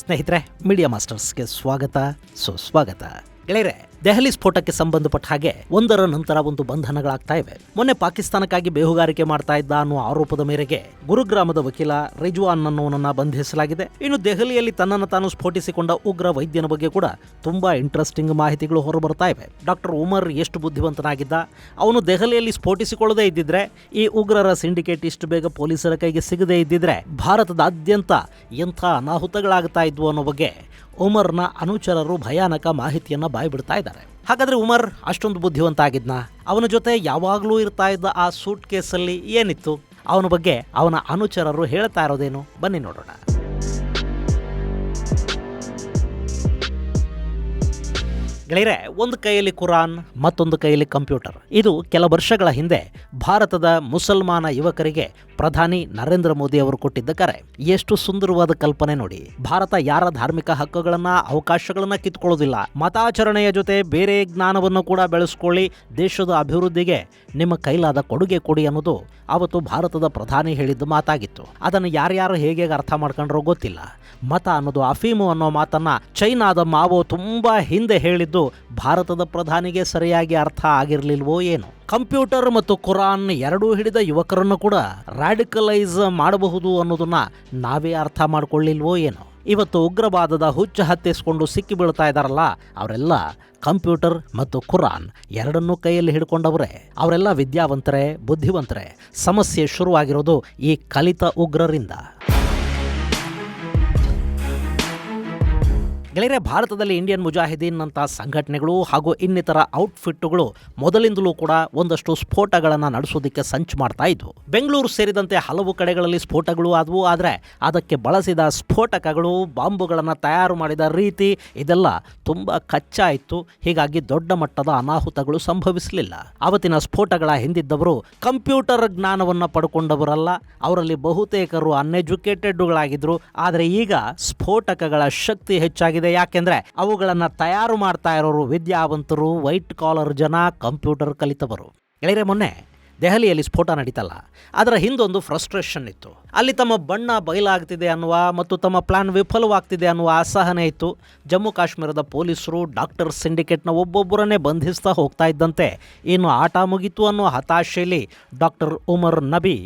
ಸ್ನೇಹಿತರೆ, ಮೀಡಿಯಾ ಮಾಸ್ಟರ್ಸ್ಗೆ ಸ್ವಾಗತ, ಸುಸ್ವಾಗತ. ಗೆಳೆಯರೆ, ದೆಹಲಿ ಸ್ಫೋಟಕ್ಕೆ ಸಂಬಂಧಪಟ್ಟ ಹಾಗೆ ಒಂದರ ನಂತರ ಒಂದು ಬಂಧನಗಳಾಗ್ತಾ ಇವೆ. ಮೊನ್ನೆ ಪಾಕಿಸ್ತಾನಕ್ಕಾಗಿ ಬೇಹುಗಾರಿಕೆ ಮಾಡ್ತಾ ಇದ್ದ ಅನ್ನೋ ಆರೋಪದ ಮೇರೆಗೆ ಗುರುಗ್ರಾಮದ ವಕೀಲ ರಿಜ್ವಾನ್ ಅನ್ನೋನನ್ನ ಬಂಧಿಸಲಾಗಿದೆ. ಇನ್ನು ದೆಹಲಿಯಲ್ಲಿ ತನ್ನನ್ನು ತಾನು ಸ್ಫೋಟಿಸಿಕೊಂಡ ಉಗ್ರ ವೈದ್ಯನ ಬಗ್ಗೆ ಕೂಡ ತುಂಬಾ ಇಂಟ್ರೆಸ್ಟಿಂಗ್ ಮಾಹಿತಿಗಳು ಹೊರಬರ್ತಾ ಇವೆ. ಡಾಕ್ಟರ್ ಉಮರ್ ಎಷ್ಟು ಬುದ್ಧಿವಂತನಾಗಿದ್ದ, ಅವನು ದೆಹಲಿಯಲ್ಲಿ ಸ್ಫೋಟಿಸಿಕೊಳ್ಳದೇ ಇದ್ದಿದ್ರೆ, ಈ ಉಗ್ರರ ಸಿಂಡಿಕೇಟ್ ಇಷ್ಟು ಬೇಗ ಪೊಲೀಸರ ಕೈಗೆ ಸಿಗದೇ ಇದ್ದಿದ್ರೆ ಭಾರತದಾದ್ಯಂತ ಎಂಥ ಅನಾಹುತಗಳಾಗ್ತಾ ಇದ್ವು ಅನ್ನೋ ಬಗ್ಗೆ ಉಮರ್ನ ಅನುಚರರು ಭಯಾನಕ ಮಾಹಿತಿಯನ್ನ ಬಾಯ್ಬಿಡ್ತಾ ಇದ್ದಾರೆ. ಹಾಗಾದ್ರೆ ಉಮರ್ ಅಷ್ಟೊಂದು ಬುದ್ಧಿವಂತ ಆಗಿದ್ನಾ? ಅವನ ಜೊತೆ ಯಾವಾಗಲೂ ಇರ್ತಾ ಇದ್ದ ಆ ಸೂಟ್ ಕೇಸಲ್ಲಿ ಏನಿತ್ತು? ಅವನ ಬಗ್ಗೆ ಅವನ ಅನುಚರರು ಹೇಳ್ತಾ ಇರೋದೇನು? ಬನ್ನಿ ನೋಡೋಣ. ಗೆಳೆಯರೆ, ಒಂದು ಕೈಯಲ್ಲಿ ಕುರಾನ್, ಮತ್ತೊಂದು ಕೈಯಲ್ಲಿ ಕಂಪ್ಯೂಟರ್. ಇದು ಕೆಲ ವರ್ಷಗಳ ಹಿಂದೆ ಭಾರತದ ಮುಸಲ್ಮಾನ ಯುವಕರಿಗೆ ಪ್ರಧಾನಿ ನರೇಂದ್ರ ಮೋದಿ ಅವರು ಕೊಟ್ಟಿದ್ದ ಕರೆ. ಎಷ್ಟು ಸುಂದರವಾದ ಕಲ್ಪನೆ ನೋಡಿ. ಭಾರತ ಯಾರ ಧಾರ್ಮಿಕ ಹಕ್ಕುಗಳನ್ನ, ಅವಕಾಶಗಳನ್ನ ಕಿತ್ಕೊಳ್ಳೋದಿಲ್ಲ. ಮತಾಚರಣೆಯ ಜೊತೆ ಬೇರೆ ಜ್ಞಾನವನ್ನು ಕೂಡ ಬೆಳೆಸ್ಕೊಳ್ಳಿ, ದೇಶದ ಅಭಿವೃದ್ಧಿಗೆ ನಿಮ್ಮ ಕೈಲಾದ ಕೊಡುಗೆ ಕೊಡಿ ಅನ್ನೋದು ಅವತ್ತು ಭಾರತದ ಪ್ರಧಾನಿ ಹೇಳಿದ್ದ ಮಾತಾಗಿತ್ತು. ಅದನ್ನು ಯಾರ್ಯಾರು ಹೇಗೆ ಅರ್ಥ ಮಾಡ್ಕೊಂಡ್ರೋ ಗೊತ್ತಿಲ್ಲ. ಮತ ಅನ್ನೋದು ಅಫೀಮು ಅನ್ನೋ ಮಾತನ್ನ ಚೈನಾದ ಮಾವೋ ತುಂಬಾ ಹಿಂದೆ ಹೇಳಿದ್ದು ಭಾರತದ ಪ್ರಧಾನಿಗೆ ಸರಿಯಾಗಿ ಅರ್ಥ ಆಗಿರ್ಲಿಲ್ವೋ ಏನು? ಕಂಪ್ಯೂಟರ್ ಮತ್ತು ಕುರಾನ್ ಎರಡೂ ಹಿಡಿದ ಯುವಕರನ್ನು ಕೂಡ ರಾಡಿಕಲೈಸ್ ಮಾಡಬಹುದು ಅನ್ನೋದನ್ನ ನಾವೇ ಅರ್ಥ ಮಾಡ್ಕೊಳ್ಳಿಲ್ವೋ ಏನು? ಇವತ್ತು ಉಗ್ರವಾದದ ಹುಚ್ಚ ಹತ್ತಿಸ್ಕೊಂಡು ಸಿಕ್ಕಿ ಬೀಳ್ತಾ ಇದ್ದಾರಲ್ಲ, ಅವರೆಲ್ಲ ಕಂಪ್ಯೂಟರ್ ಮತ್ತು ಕುರಾನ್ ಎರಡನ್ನೂ ಕೈಯಲ್ಲಿ ಹಿಡ್ಕೊಂಡವ್ರೆ. ಅವರೆಲ್ಲ ವಿದ್ಯಾವಂತರೇ, ಬುದ್ಧಿವಂತರೇ. ಸಮಸ್ಯೆ ಶುರುವಾಗಿರೋದು ಈ ಕಲಿತ ಉಗ್ರರಿಂದ. ಗೆಳೆಯರೆ, ಭಾರತದಲ್ಲಿ ಇಂಡಿಯನ್ ಮುಜಾಹಿದೀನ್ ಅಂತ ಸಂಘಟನೆಗಳು ಹಾಗೂ ಇನ್ನಿತರ ಔಟ್ಫಿಟ್ಟುಗಳು ಮೊದಲಿಂದಲೂ ಕೂಡ ಒಂದಷ್ಟು ಸ್ಫೋಟಗಳನ್ನು ನಡೆಸೋದಕ್ಕೆ ಸಂಚು ಮಾಡ್ತಾ ಇದ್ವು. ಬೆಂಗಳೂರು ಸೇರಿದಂತೆ ಹಲವು ಕಡೆಗಳಲ್ಲಿ ಸ್ಫೋಟಗಳು ಆದವು. ಆದರೆ ಅದಕ್ಕೆ ಬಳಸಿದ ಸ್ಫೋಟಕಗಳು, ಬಾಂಬುಗಳನ್ನು ತಯಾರು ಮಾಡಿದ ರೀತಿ ಇದೆಲ್ಲ ತುಂಬ ಕಚ್ಚಾ ಇತ್ತು. ಹೀಗಾಗಿ ದೊಡ್ಡ ಮಟ್ಟದ ಅನಾಹುತಗಳು ಸಂಭವಿಸಲಿಲ್ಲ. ಅವತ್ತಿನ ಸ್ಫೋಟಗಳ ಹಿಂದಿದ್ದವರು ಕಂಪ್ಯೂಟರ್ ಜ್ಞಾನವನ್ನು ಪಡ್ಕೊಂಡವರಲ್ಲ. ಅವರಲ್ಲಿ ಬಹುತೇಕರು ಅನ್ಎಜುಕೇಟೆಡ್ಗಳಾಗಿದ್ರು. ಆದರೆ ಈಗ ಸ್ಫೋಟಕಗಳ ಶಕ್ತಿ ಹೆಚ್ಚಾಗಿದೆ. ಯಾಕೆಂದ್ರೆ ಅವುಗಳನ್ನ ತಯಾರು ಮಾಡ್ತಾ ಇರೋರು ವಿದ್ಯಾವಂತರು, ವೈಟ್ ಕಾಲರ್ ಜನ, ಕಂಪ್ಯೂಟರ್ ಕಲಿತವರು. ಗೆಳೆಯರೆ, ಮೊನ್ನೆ ದೆಹಲಿಯಲ್ಲಿ ಸ್ಫೋಟ ನಡೀತಲ್ಲ, ಅದರ ಹಿಂದೊಂದು ಫ್ರಸ್ಟ್ರೇಷನ್ ಇತ್ತು. ಅಲ್ಲಿ ತಮ್ಮ ಬಣ್ಣ ಬಯಲಾಗ್ತಿದೆ ಅನ್ನುವ ಮತ್ತು ತಮ್ಮ ಪ್ಲಾನ್ ವಿಫಲವಾಗ್ತಿದೆ ಅನ್ನುವ ಅಸಹನೆ ಇತ್ತು. ಜಮ್ಮು ಕಾಶ್ಮೀರದ ಪೊಲೀಸರು ಡಾಕ್ಟರ್ ಸಿಂಡಿಕೇಟ್ನ ಒಬ್ಬೊಬ್ಬರನ್ನೇ ಬಂಧಿಸ್ತಾ ಹೋಗ್ತಾ ಇದ್ದಂತೆ ಇನ್ನು ಆಟ ಮುಗಿತು ಅನ್ನೋ ಹತಾಶೆಯಲ್ಲಿ ಡಾಕ್ಟರ್ ಉಮರ್ ನಬಿ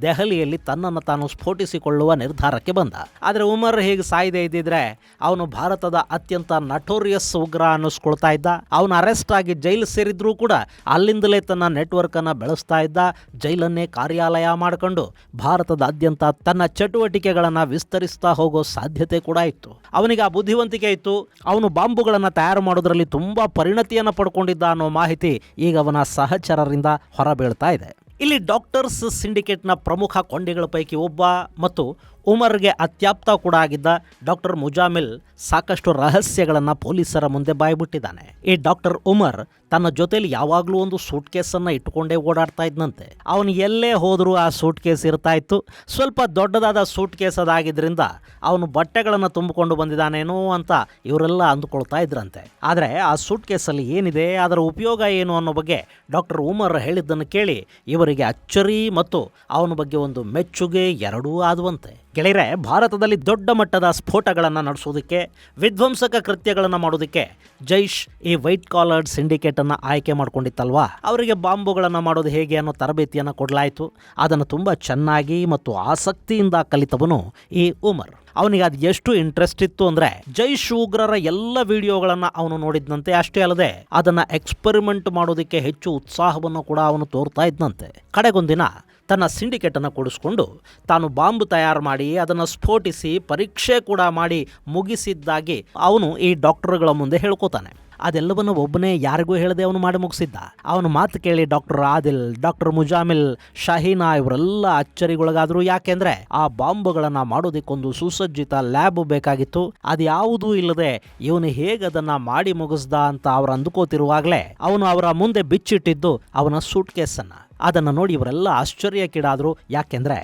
ದೆಹಲಿಯಲ್ಲಿ ತನ್ನನ್ನು ತಾನು ಸ್ಫೋಟಿಸಿಕೊಳ್ಳುವ ನಿರ್ಧಾರಕ್ಕೆ ಬಂದ. ಆದರೆ ಉಮರ್ ಹೀಗೆ ಸಾಯದೇ ಇದ್ದಿದ್ರೆ ಅವನು ಭಾರತದ ಅತ್ಯಂತ ನಟೋರಿಯಸ್ ಉಗ್ರ ಅನ್ನಿಸ್ಕೊಳ್ತಾ ಇದ್ದ. ಅವನು ಅರೆಸ್ಟ್ ಆಗಿ ಜೈಲು ಸೇರಿದ್ರೂ ಕೂಡ ಅಲ್ಲಿಂದಲೇ ತನ್ನ ನೆಟ್ವರ್ಕ್ ಅನ್ನು ಬೆಳೆಸ್ತಾ ಇದ್ದ. ಜೈಲನ್ನೇ ಕಾರ್ಯಾಲಯ ಮಾಡಿಕೊಂಡು ಭಾರತದಾದ್ಯಂತ ತನ್ನ ಚಟುವಟಿಕೆಗಳನ್ನು ವಿಸ್ತರಿಸ್ತಾ ಹೋಗೋ ಸಾಧ್ಯತೆ ಕೂಡ ಇತ್ತು. ಅವನಿಗೆ ಆ ಬುದ್ಧಿವಂತಿಕೆ ಇತ್ತು. ಅವನು ಬಾಂಬುಗಳನ್ನು ತಯಾರು ಮಾಡೋದ್ರಲ್ಲಿ ತುಂಬಾ ಪರಿಣತಿಯನ್ನು ಪಡ್ಕೊಂಡಿದ್ದ ಅನ್ನೋ ಮಾಹಿತಿ ಈಗ ಅವನ ಸಹಚರರಿಂದ ಹೊರಬೀಳ್ತಾ ಇದೆ. ಇಲ್ಲಿ ಡಾಕ್ಟರ್ಸ್ ಸಿಂಡಿಕೇಟ್ನ ಪ್ರಮುಖ ಕೊಂಡಿಗಳ ಪೈಕಿ ಒಬ್ಬ ಮತ್ತು ಉಮರ್ಗೆ ಅತ್ಯಾಪ್ತ ಕೂಡ ಆಗಿದ್ದ ಡಾಕ್ಟರ್ ಮುಜಾಮಿಲ್ ಸಾಕಷ್ಟು ರಹಸ್ಯಗಳನ್ನು ಪೊಲೀಸರ ಮುಂದೆ ಬಾಯ್ಬಿಟ್ಟಿದ್ದಾನೆ. ಈ ಡಾಕ್ಟರ್ ಉಮರ್ ತನ್ನ ಜೊತೆಲಿ ಯಾವಾಗಲೂ ಒಂದು ಸೂಟ್ ಕೇಸನ್ನು ಇಟ್ಟುಕೊಂಡೇ ಓಡಾಡ್ತಾ ಇದ್ದಂತೆ. ಅವನು ಎಲ್ಲೇ ಹೋದರೂ ಆ ಸೂಟ್ ಕೇಸ್ ಇರ್ತಾ ಇತ್ತು. ಸ್ವಲ್ಪ ದೊಡ್ಡದಾದ ಸೂಟ್ ಕೇಸ್ ಅದಾಗಿದ್ದರಿಂದ ಅವನು ಬಟ್ಟೆಗಳನ್ನು ತುಂಬಿಕೊಂಡು ಬಂದಿದ್ದಾನೇನೋ ಅಂತ ಇವರೆಲ್ಲ ಅಂದುಕೊಳ್ತಾ ಇದ್ರಂತೆ. ಆದರೆ ಆ ಸೂಟ್ ಕೇಸಲ್ಲಿ ಏನಿದೆ, ಅದರ ಉಪಯೋಗ ಏನು ಅನ್ನೋ ಬಗ್ಗೆ ಡಾಕ್ಟರ್ ಉಮರ್ ಹೇಳಿದ್ದನ್ನು ಕೇಳಿ ಇವರಿಗೆ ಅಚ್ಚರಿ ಮತ್ತು ಅವನ ಬಗ್ಗೆ ಒಂದು ಮೆಚ್ಚುಗೆ ಎರಡೂ ಆದುವಂತೆ. ಗೆಳೆಯರೆ, ಭಾರತದಲ್ಲಿ ದೊಡ್ಡ ಮಟ್ಟದ ಸ್ಫೋಟಗಳನ್ನು ನಡೆಸೋದಕ್ಕೆ, ವಿಧ್ವಂಸಕ ಕೃತ್ಯಗಳನ್ನು ಮಾಡೋದಕ್ಕೆ ಜೈಷ್ ಈ ವೈಟ್ ಕಾಲರ್ಡ್ ಸಿಂಡಿಕೇಟ್ ಅನ್ನು ಆಯ್ಕೆ ಮಾಡ್ಕೊಂಡಿತ್ತಲ್ವಾ? ಅವರಿಗೆ ಬಾಂಬುಗಳನ್ನು ಮಾಡೋದು ಹೇಗೆ ಅನ್ನೋ ತರಬೇತಿಯನ್ನು ಕೊಡಲಾಯಿತು. ಅದನ್ನು ತುಂಬ ಚೆನ್ನಾಗಿ ಮತ್ತು ಆಸಕ್ತಿಯಿಂದ ಕಲಿತವನು ಈ ಉಮರ್. ಅವನಿಗೆ ಅದು ಎಷ್ಟು ಇಂಟ್ರೆಸ್ಟ್ ಇತ್ತು ಅಂದರೆ ಜೈಷ್ ಉಗ್ರರ ಎಲ್ಲ ವಿಡಿಯೋಗಳನ್ನು ಅವನು ನೋಡಿದ್ನಂತೆ. ಅಷ್ಟೇ ಅಲ್ಲದೆ ಅದನ್ನು ಎಕ್ಸ್ಪೆರಿಮೆಂಟ್ ಮಾಡೋದಕ್ಕೆ ಹೆಚ್ಚು ಉತ್ಸಾಹವನ್ನು ಕೂಡ ಅವನು ತೋರ್ತಾ ಇದ್ದಂತೆ. ಕಡೆಗೊಂದಿನ ತನ್ನ ಸಿಂಡಿಕೇಟನ್ನು ಕೂಡಿಸ್ಕೊಂಡು ತಾನು ಬಾಂಬ್ ತಯಾರು ಮಾಡಿ ಅದನ್ನು ಸ್ಫೋಟಿಸಿ ಪರೀಕ್ಷೆ ಕೂಡ ಮಾಡಿ ಮುಗಿಸಿದ್ದಾಗಿ ಅವನು ಈ ಡಾಕ್ಟರ್ಗಳ ಮುಂದೆ ಹೇಳ್ಕೊತಾನೆ. ಅದೆಲ್ಲವನ್ನು ಒಬ್ಬನೇ ಯಾರಿಗೂ ಹೇಳದೆ ಅವನು ಮಾಡಿ ಮುಗಿಸಿದ್ದ. ಅವನ ಮಾತು ಕೇಳಿ ಡಾಕ್ಟರ್ ಆದಿಲ್, ಡಾಕ್ಟರ್ ಮುಜಾಮಿಲ್, ಶಹೀನಾ ಇವರೆಲ್ಲ ಅಚ್ಚರಿಗೊಳಗಾದ್ರು. ಯಾಕೆಂದ್ರೆ ಆ ಬಾಂಬುಗಳನ್ನು ಮಾಡೋದಕ್ಕೊಂದು ಸುಸಜ್ಜಿತ ಲ್ಯಾಬ್ ಬೇಕಾಗಿತ್ತು. ಅದ್ಯಾವುದೂ ಇಲ್ಲದೆ ಇವನು ಹೇಗೆ ಅದನ್ನ ಮಾಡಿ ಮುಗಿಸ್ದ ಅಂತ ಅವ್ರು ಅಂದುಕೋತಿರುವಾಗಲೇ ಅವನು ಅವರ ಮುಂದೆ ಬಿಚ್ಚಿಟ್ಟಿದ್ದು ಅವನ ಸೂಟ್ ಕೇಸನ್ನ. ಅದನ್ನು ನೋಡಿ ಇವರೆಲ್ಲ ಆಶ್ಚರ್ಯಕ್ಕೀಡಾದರು. ಯಾಕೆಂದ್ರೆ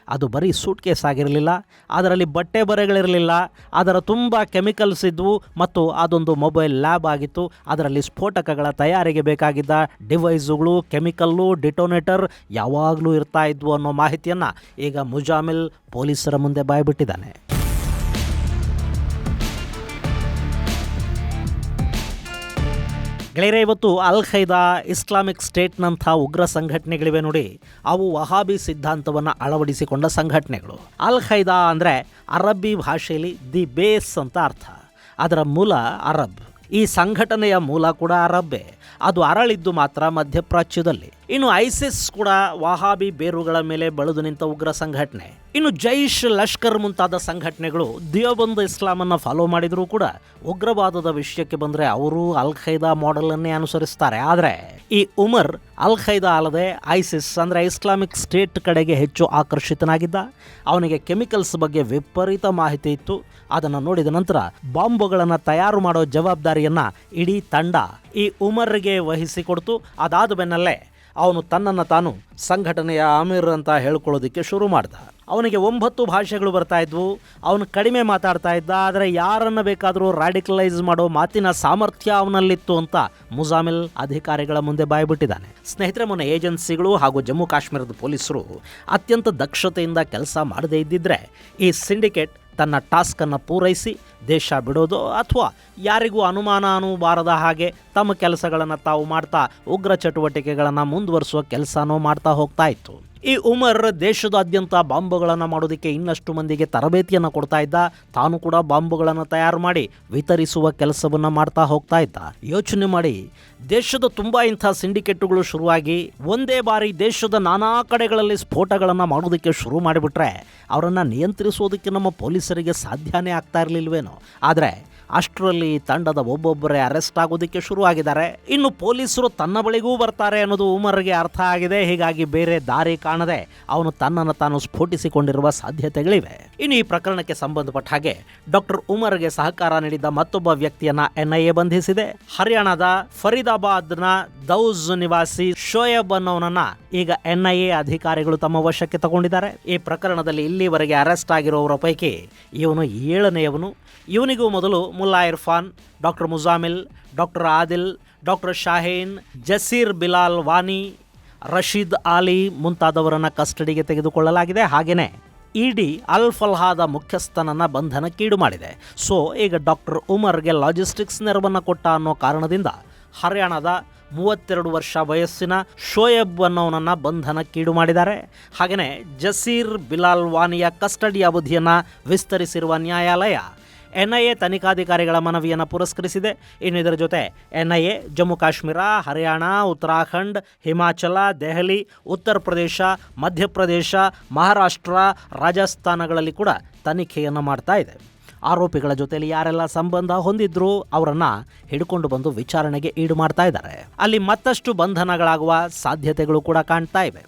ಅದು ಬರೀ ಸೂಟ್ ಕೇಸ್ ಆಗಿರಲಿಲ್ಲ, ಅದರಲ್ಲಿ ಬಟ್ಟೆ ಬರೆಗಳಿರಲಿಲ್ಲ, ಅದರ ತುಂಬ ಕೆಮಿಕಲ್ಸ್ ಇದ್ವು ಮತ್ತು ಅದೊಂದು ಮೊಬೈಲ್ ಲ್ಯಾಬ್ ಆಗಿತ್ತು. ಅದರಲ್ಲಿ ಸ್ಫೋಟಕಗಳ ತಯಾರಿಗೆ ಬೇಕಾಗಿದ್ದ ಡಿವೈಸುಗಳು, ಕೆಮಿಕಲ್ಲು, ಡಿಟೋನೇಟರ್ ಯಾವಾಗಲೂ ಇರ್ತಾ ಇದ್ವು ಅನ್ನೋ ಮಾಹಿತಿಯನ್ನು ಈಗ ಮುಜಾಮಿಲ್ ಪೊಲೀಸರ ಮುಂದೆ ಬಾಯ್ಬಿಟ್ಟಿದ್ದಾನೆ. ಗೆಳೆಯರೆ, ಇವತ್ತು ಅಲ್ ಖೈದಾ, ಇಸ್ಲಾಮಿಕ್ ಸ್ಟೇಟ್ನಂಥ ಉಗ್ರ ಸಂಘಟನೆಗಳಿವೆ ನೋಡಿ, ಅವು ವಹಾಬಿ ಸಿದ್ಧಾಂತವನ್ನು ಅಳವಡಿಸಿಕೊಂಡ ಸಂಘಟನೆಗಳು. ಅಲ್ ಖೈದಾ ಅಂದರೆ ಅರಬ್ಬಿ ಭಾಷೆಯಲ್ಲಿ ದಿ ಬೇಸ್ ಅಂತ ಅರ್ಥ. ಅದರ ಮೂಲ ಅರಬ್. ಈ ಸಂಘಟನೆಯ ಮೂಲ ಕೂಡ ಅರಬ್ಬೆ. ಅದು ಅರಳಿದ್ದು ಮಾತ್ರ ಮಧ್ಯಪ್ರಾಚ್ಯದಲ್ಲಿ. ಇನ್ನು ಐಸಿಸ್ ಕೂಡ ವಹಾಬಿ ಬೇರುಗಳ ಮೇಲೆ ಬೆಳೆದು ನಿಂತ ಉಗ್ರ ಸಂಘಟನೆ. ಇನ್ನು ಜೈಷ್, ಲಷ್ಕರ್ ಮುಂತಾದ ಸಂಘಟನೆಗಳು ದಿಯೋಬಂದ್ ಇಸ್ಲಾಮನ್ನು ಫಾಲೋ ಮಾಡಿದರೂ ಕೂಡ ಉಗ್ರವಾದದ ವಿಷಯಕ್ಕೆ ಬಂದರೆ ಅವರು ಅಲ್ ಖೈದಾ ಮಾಡೆಲ್ ಅನ್ನೇ ಅನುಸರಿಸ್ತಾರೆ. ಆದರೆ ಈ ಉಮರ್ ಅಲ್ ಖೈದಾ ಅಲ್ಲದೆ ಐಸಿಸ್ ಅಂದರೆ ಇಸ್ಲಾಮಿಕ್ ಸ್ಟೇಟ್ ಕಡೆಗೆ ಹೆಚ್ಚು ಆಕರ್ಷಿತನಾಗಿದ್ದ. ಅವನಿಗೆ ಕೆಮಿಕಲ್ಸ್ ಬಗ್ಗೆ ವಿಪರೀತ ಮಾಹಿತಿ ಇತ್ತು. ಅದನ್ನು ನೋಡಿದ ನಂತರ ಬಾಂಬುಗಳನ್ನು ತಯಾರು ಮಾಡೋ ಜವಾಬ್ದಾರಿಯನ್ನು ಇಡೀ ತಂಡ ಈ ಉಮರ್ಗೆ ವಹಿಸಿಕೊಡ್ತು. ಅದಾದ ಬೆನ್ನಲ್ಲೇ ಅವನು ತನ್ನನ್ನು ತಾನು ಸಂಘಟನೆಯ ಅಮೀರ್ ಅಂತ ಹೇಳ್ಕೊಳ್ಳೋದಕ್ಕೆ ಶುರು ಮಾಡ್ದ. ಅವನಿಗೆ 9 ಭಾಷೆಗಳು ಬರ್ತಾ ಇದ್ವು. ಅವನು ಕಡಿಮೆ ಮಾತಾಡ್ತಾ ಇದ್ದ. ಆದರೆ ಯಾರನ್ನು ಬೇಕಾದರೂ ರಾಡಿಕಲೈಸ್ ಮಾಡೋ ಮಾತಿನ ಸಾಮರ್ಥ್ಯ ಅವನಲ್ಲಿತ್ತು ಅಂತ ಮುಜಾಮಿಲ್ ಅಧಿಕಾರಿಗಳ ಮುಂದೆ ಬಾಯ್ಬಿಟ್ಟಿದ್ದಾನೆ. ಸ್ನೇಹಿತರೆ, ಮೊನ್ನೆ ಏಜೆನ್ಸಿಗಳು ಹಾಗೂ ಜಮ್ಮು ಕಾಶ್ಮೀರದ ಪೊಲೀಸರು ಅತ್ಯಂತ ದಕ್ಷತೆಯಿಂದ ಕೆಲಸ ಮಾಡದೇ ಇದ್ದಿದ್ರೆ ಈ ಸಿಂಡಿಕೇಟ್ ತನ್ನ ಟಾಸ್ಕನ್ನು ಪೂರೈಸಿ ದೇಶ ಬಿಡೋದು ಅಥವಾ ಯಾರಿಗೂ ಅನುಮಾನ ಬಾರದ ಹಾಗೆ ತಮ್ಮ ಕೆಲಸಗಳನ್ನು ತಾವು ಮಾಡ್ತಾ ಉಗ್ರ ಚಟುವಟಿಕೆಗಳನ್ನು ಮುಂದುವರಿಸುವ ಕೆಲಸನೂ ಮಾಡ್ತಾ ಹೋಗ್ತಾ ಇತ್ತು. ಈ ಉಮರ್ ದೇಶದಾದ್ಯಂತ ಬಾಂಬುಗಳನ್ನು ಮಾಡೋದಕ್ಕೆ ಇನ್ನಷ್ಟು ಮಂದಿಗೆ ತರಬೇತಿಯನ್ನು ಕೊಡ್ತಾ ಇದ್ದ. ತಾನು ಕೂಡ ಬಾಂಬುಗಳನ್ನು ತಯಾರು ಮಾಡಿ ವಿತರಿಸುವ ಕೆಲಸವನ್ನು ಮಾಡ್ತಾ ಹೋಗ್ತಾ ಇದ್ದ. ಯೋಚನೆ ಮಾಡಿ, ದೇಶದ ತುಂಬ ಇಂಥ ಸಿಂಡಿಕೇಟುಗಳು ಶುರುವಾಗಿ ಒಂದೇ ಬಾರಿ ದೇಶದ ನಾನಾ ಕಡೆಗಳಲ್ಲಿ ಸ್ಫೋಟಗಳನ್ನು ಮಾಡೋದಕ್ಕೆ ಶುರು ಮಾಡಿಬಿಟ್ರೆ ಅವರನ್ನು ನಿಯಂತ್ರಿಸೋದಕ್ಕೆ ನಮ್ಮ ಪೊಲೀಸರಿಗೆ ಸಾಧ್ಯನೇ ಆಗ್ತಾ ಇರಲಿಲ್ವೇನೋ. ಆದರೆ ಅಷ್ಟರಲ್ಲಿ ತಂಡದ ಒಬ್ಬೊಬ್ಬರೇ ಅರೆಸ್ಟ್ ಆಗೋದಕ್ಕೆ ಶುರುವಾಗಿದ್ದಾರೆ. ಇನ್ನು ಪೊಲೀಸರು ತನ್ನ ಬಳಿಗೂ ಬರ್ತಾರೆ ಅನ್ನೋದು ಉಮರ್ಗೆ ಅರ್ಥ ಆಗಿದೆ. ಹೀಗಾಗಿ ಬೇರೆ ದಾರಿ ಕಾಣದೆ ಅವನು ತನ್ನನ್ನು ತಾನು ಸ್ಫೋಟಿಸಿಕೊಂಡಿರುವ ಸಾಧ್ಯತೆಗಳಿವೆ. ಇನ್ನು ಈ ಪ್ರಕರಣಕ್ಕೆ ಸಂಬಂಧಪಟ್ಟ ಹಾಗೆ ಡಾಕ್ಟರ್ ಉಮರ್ಗೆ ಸಹಕಾರ ನೀಡಿದ್ದ ಮತ್ತೊಬ್ಬ ವ್ಯಕ್ತಿಯನ್ನ NIA ಬಂಧಿಸಿದೆ. ಹರಿಯಾಣದ ಫರೀದಾಬಾದ್ನ ದೌಜ್ ನಿವಾಸಿ ಶೋಯಬ್ ಅನ್ನೋನನ್ನ ಈಗ NIA ಅಧಿಕಾರಿಗಳು ತಮ್ಮ ವಶಕ್ಕೆ ತಗೊಂಡಿದ್ದಾರೆ. ಈ ಪ್ರಕರಣದಲ್ಲಿ ಇಲ್ಲಿವರೆಗೆ ಅರೆಸ್ಟ್ ಆಗಿರೋವರ ಪೈಕಿ ಇವನು 7ನೇಯವನು. ಇವನಿಗೂ ಮೊದಲು Mulla Irfan, doctor Muzammil, doctor Adil, doctor Shaheen, Jasir Bilal Wani, Rashid Ali ಮುಂತಾದವರನ್ನು ಕಸ್ಟಡಿಗೆ ತೆಗೆದುಕೊಳ್ಳಲಾಗಿದೆ. ಹಾಗೆಯೇ ಇಡಿ ಅಲ್ ಫಲ್ಹಾದ ಮುಖ್ಯಸ್ಥನನ್ನು ಬಂಧನಕ್ಕೀಡು ಮಾಡಿದೆ. ಸೊ ಈಗ ಡಾಕ್ಟರ್ ಉಮರ್ಗೆ ಲಾಜಿಸ್ಟಿಕ್ಸ್ ನೆರವನ್ನು ಕೊಟ್ಟ ಅನ್ನೋ ಕಾರಣದಿಂದ ಹರಿಯಾಣದ 32 ವರ್ಷ ವಯಸ್ಸಿನ ಶೋಯಬ್ ಅನ್ನೋನನ್ನು ಬಂಧನಕ್ಕೀಡು ಮಾಡಿದ್ದಾರೆ. ಹಾಗೆಯೇ ಜಸೀರ್ ಬಿಲಾಲ್ ವಾನಿಯ ಕಸ್ಟಡಿ ಅವಧಿಯನ್ನು ವಿಸ್ತರಿಸಿರುವ ನ್ಯಾಯಾಲಯ NIA ತನಿಖಾಧಿಕಾರಿಗಳ ಮನವಿಯನ್ನು ಪುರಸ್ಕರಿಸಿದೆ. ಇನ್ನು ಇದರ ಜೊತೆ NIA ಜಮ್ಮು ಕಾಶ್ಮೀರ, ಹರಿಯಾಣ, ಉತ್ತರಾಖಂಡ್, ಹಿಮಾಚಲ, ದೆಹಲಿ, ಉತ್ತರ ಪ್ರದೇಶ, ಮಧ್ಯಪ್ರದೇಶ, ಮಹಾರಾಷ್ಟ್ರ, ರಾಜಸ್ಥಾನಗಳಲ್ಲಿ ಕೂಡ ತನಿಖೆಯನ್ನು ಮಾಡ್ತಾ ಇದೆ. ಆರೋಪಿಗಳ ಜೊತೆಯಲ್ಲಿ ಯಾರೆಲ್ಲ ಸಂಬಂಧ ಹೊಂದಿದ್ರು ಅವರನ್ನು ಹಿಡ್ಕೊಂಡು ಬಂದು ವಿಚಾರಣೆಗೆ ಈಡು ಮಾಡ್ತಾ ಇದ್ದಾರೆ. ಅಲ್ಲಿ ಮತ್ತಷ್ಟು ಬಂಧನಗಳಾಗುವ ಸಾಧ್ಯತೆಗಳು ಕೂಡ ಕಾಣ್ತಾ ಇವೆ.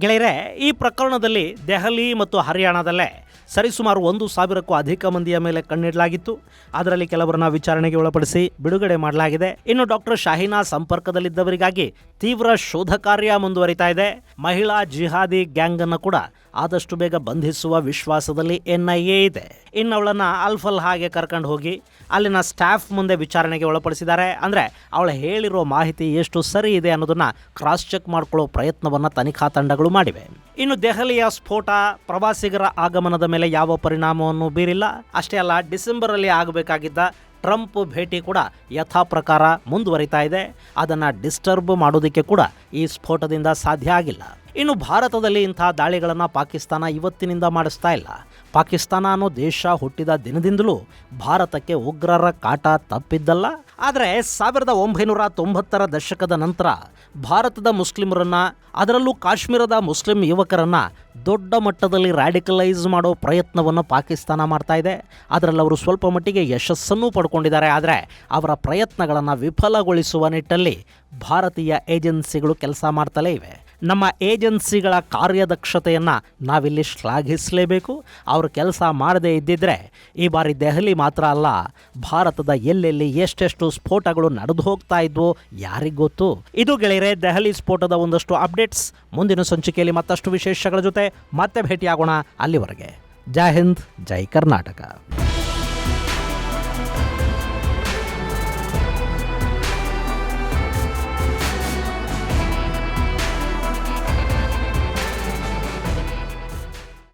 ಗೆಳೆಯರೆ, ಈ ಪ್ರಕರಣದಲ್ಲಿ ದೆಹಲಿ ಮತ್ತು ಹರಿಯಾಣದಲ್ಲೇ ಸರಿಸುಮಾರು 1,000ಕ್ಕೂ ಅಧಿಕ ಮಂದಿಯ ಮೇಲೆ ಕಣ್ಣಿಡಲಾಗಿತ್ತು. ಅದರಲ್ಲಿ ಕೆಲವರನ್ನ ವಿಚಾರಣೆಗೆ ಒಳಪಡಿಸಿ ಬಿಡುಗಡೆ ಮಾಡಲಾಗಿದೆ. ಇನ್ನು ಡಾಕ್ಟರ್ ಶಾಹೀನಾ ಸಂಪರ್ಕದಲ್ಲಿದ್ದವರಿಗಾಗಿ ತೀವ್ರ ಶೋಧ ಕಾರ್ಯ ಮುಂದುವರಿತಾ ಇದೆ. ಮಹಿಳಾ ಜಿಹಾದಿ ಗ್ಯಾಂಗ್ ಅನ್ನು ಕೂಡ ಆದಷ್ಟು ಬೇಗ ಬಂಧಿಸುವ ವಿಶ್ವಾಸದಲ್ಲಿ NIA ಇದೆ. ಇನ್ನು ಅವಳನ್ನು ಅಲ್ಫಲ್ ಹಾಗೆ ಕರ್ಕೊಂಡು ಹೋಗಿ ಅಲ್ಲಿನ ಸ್ಟಾಫ್ ಮುಂದೆ ವಿಚಾರಣೆಗೆ ಒಳಪಡಿಸಿದ್ದಾರೆ. ಅಂದರೆ ಅವಳು ಹೇಳಿರೋ ಮಾಹಿತಿ ಎಷ್ಟು ಸರಿ ಇದೆ ಅನ್ನೋದನ್ನು ಕ್ರಾಸ್ ಚೆಕ್ ಮಾಡ್ಕೊಳ್ಳೋ ಪ್ರಯತ್ನವನ್ನು ತನಿಖಾ ತಂಡಗಳು ಮಾಡಿವೆ. ಇನ್ನು ದೆಹಲಿಯ ಸ್ಫೋಟ ಪ್ರವಾಸಿಗರ ಆಗಮನದ ಮೇಲೆ ಯಾವ ಪರಿಣಾಮವನ್ನು ಬೀರಿಲ್ಲ. ಅಷ್ಟೇ ಅಲ್ಲ, ಡಿಸೆಂಬರಲ್ಲಿ ಆಗಬೇಕಾಗಿದ್ದ ಟ್ರಂಪ್ ಭೇಟಿ ಕೂಡ ಯಥಾ ಪ್ರಕಾರ ಮುಂದುವರಿತಾ ಇದೆ. ಅದನ್ನು ಡಿಸ್ಟರ್ಬ್ ಮಾಡೋದಕ್ಕೆ ಕೂಡ ಈ ಸ್ಫೋಟದಿಂದ ಸಾಧ್ಯ ಆಗಿಲ್ಲ. ಇನ್ನು ಭಾರತದಲ್ಲಿ ಇಂಥ ದಾಳಿಗಳನ್ನು ಪಾಕಿಸ್ತಾನ ಇವತ್ತಿನಿಂದ ಮಾಡಿಸ್ತಾ ಇಲ್ಲ. ಪಾಕಿಸ್ತಾನ ಅನ್ನೋ ದೇಶ ಹುಟ್ಟಿದ ದಿನದಿಂದಲೂ ಭಾರತಕ್ಕೆ ಉಗ್ರರ ಕಾಟ ತಪ್ಪಿದ್ದಲ್ಲ. ಆದರೆ 1990ರ ದಶಕದ ನಂತರ ಭಾರತದ ಮುಸ್ಲಿಮರನ್ನು, ಅದರಲ್ಲೂ ಕಾಶ್ಮೀರದ ಮುಸ್ಲಿಂ ಯುವಕರನ್ನು ದೊಡ್ಡ ಮಟ್ಟದಲ್ಲಿ ರ್ಯಾಡಿಕಲೈಸ್ ಮಾಡೋ ಪ್ರಯತ್ನವನ್ನು ಪಾಕಿಸ್ತಾನ ಮಾಡ್ತಾ ಇದೆ. ಅದರಲ್ಲಿ ಅವರು ಸ್ವಲ್ಪ ಮಟ್ಟಿಗೆ ಯಶಸ್ಸನ್ನು ಪಡ್ಕೊಂಡಿದ್ದಾರೆ. ಆದರೆ ಅವರ ಪ್ರಯತ್ನಗಳನ್ನು ವಿಫಲಗೊಳಿಸುವ ನಿಟ್ಟಲ್ಲಿ ಭಾರತೀಯ ಏಜೆನ್ಸಿಗಳು ಕೆಲಸ ಮಾಡ್ತಲೇ ಇವೆ. ನಮ್ಮ ಏಜೆನ್ಸಿಗಳ ಕಾರ್ಯದಕ್ಷತೆಯನ್ನು ನಾವಿಲ್ಲಿ ಶ್ಲಾಘಿಸಲೇಬೇಕು. ಅವರು ಕೆಲಸ ಮಾಡದೇ ಇದ್ದಿದ್ರೆ ಈ ಬಾರಿ ದೆಹಲಿ ಮಾತ್ರ ಅಲ್ಲ, ಭಾರತದ ಎಲ್ಲೆಲ್ಲಿ ಎಷ್ಟೆಷ್ಟು ಸ್ಫೋಟಗಳು ನಡೆದು ಹೋಗ್ತಾ ಇದ್ವೋ ಯಾರಿಗೊತ್ತು. ಇದು ಗೆಳೆಯರೆ ದೆಹಲಿ ಸ್ಫೋಟದ ಒಂದಷ್ಟು ಅಪ್ಡೇಟ್ಸ್. ಮುಂದಿನ ಸಂಚಿಕೆಯಲ್ಲಿ ಮತ್ತಷ್ಟು ವಿಶೇಷಗಳ ಜೊತೆ ಮತ್ತೆ ಭೇಟಿಯಾಗೋಣ. ಅಲ್ಲಿವರೆಗೆ ಜೈ ಹಿಂದ್, ಜೈ ಕರ್ನಾಟಕ.